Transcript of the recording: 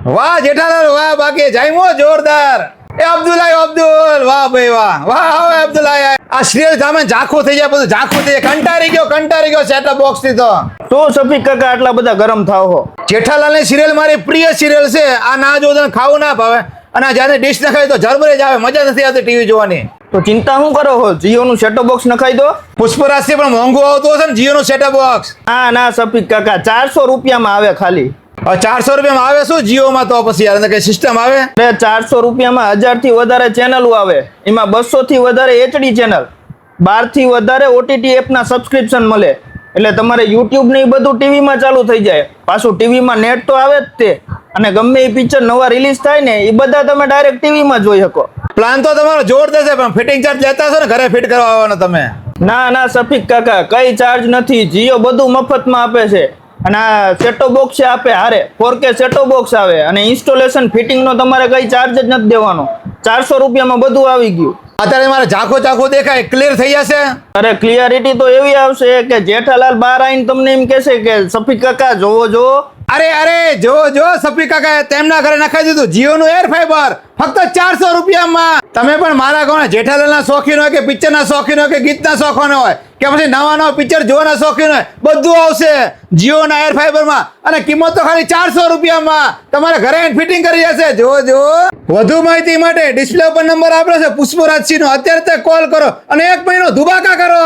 વાહ જેઠાલાલ વાહ, બાકી જામ્યો જોરદાર. એ અબ્દુલ વાહ ભાઈ વાહ વાહ. હવે અબ્દુલ્લા આ સિરિયલ સામે ઝાંખું થઈ જાય, બધું ઝાંખું થઈ જાય. કંટાળી ગયો સેટઅપ બોક્સ થી. તો શફીક કાકા આટલા બધા ગરમ થાવ હો? જેઠાલાલ ની સિરિયલ મારી પ્રિય સિરિયલ છે. આ ના જો તને ખાવું ના ભાવે, અને જ્યારે ડીશ નખાય તો ઝરમરે જ આવે, મજા નથી આવતી ટીવી જોવાની. તો ચિંતા શું કરો હો, જીઓ નું સેટઅપ બોક્સ નખાઈ દો. પુષ્પરાજથી પણ મોંઘું આવતું હશે ને જીઓ નું સેટઅપ બોક્સ? ના શફીક કાકા, 400 રૂપિયામાં આવે ખાલી. 400 રૂપિયામાં આવે શું જીઓમાં? તો પછી યાર કઈ સિસ્ટમ આવે? અરે 400 રૂપિયામાં 1000 થી વધારે ચેનલો આવે, એમાં 200 થી વધારે HD ચેનલ, 12 થી વધારે OTT એપના સબસ્ક્રિપ્શન મળે. એટલે તમારે YouTube ને એ બધું ટીવીમાં ચાલુ થઈ જાય. પાછું ટીવીમાં નેટ તો આવે જ તે, અને ગમે એ પિક્ચર નવા રિલીઝ થાય ને એ બધા તમે ડાયરેક્ટ ટીવીમાં જોઈ શકો. પ્લાન તો તમારો જોરદાર છે, પણ ફિટિંગ ચાર્જ લેતા હશો ને ઘરે ફિટ કરવા આવવાનો તમે? ના શફીક કાકા, કઈ ચાર્જ નથી. જીઓ બધું મફતમાં આપે છે. અને આ સેટો બોક્સ આપે હારે 4K સેટો બોક્સ આવે, અને ઇન્સ્ટોલેશન ફિટિંગ નો તમારે કઈ ચાર્જ જ નથી દેવાનો. 400 રૂપિયામાં બધું આવી ગયું. અત્યારે મારે ઝાંખો દેખાય, ક્લિયર થઈ જશે. અરે ક્લિયરિટી તો એવી આવશે કે જેઠાલાલ બહાર આવીને તમને એમ કહેશે કે શફીક કાકા જોવો. અરે જો સફી કાકા તેમના ઘરે નખાઈ દીધું જીઓ નું એર ફાઈબર ફક્ત 400 રૂપિયામાં. તમે પણ મારા કોણ જેઠાલાલના શોખીન હોય કે પિક્ચરના શોખીન હોય કે ગીતના શોખીન હોય કે પછી નવા પિક્ચર જોવાના શોખીન હોય, બધું આવશે જીઓના એર ફાઈબરમાં. અને કિંમત તો ખાલી 400 રૂપિયામાં તમારે ઘરે ફિટિંગ કરી જશે. જો વધુ માહિતી માટે ડિસ્પ્લે ઉપર નંબર આપેલો છે પુષ્પરાજ સિંહનો, અત્યારે કોલ કરો અને 1 મહિનો ધુબાકા કરો.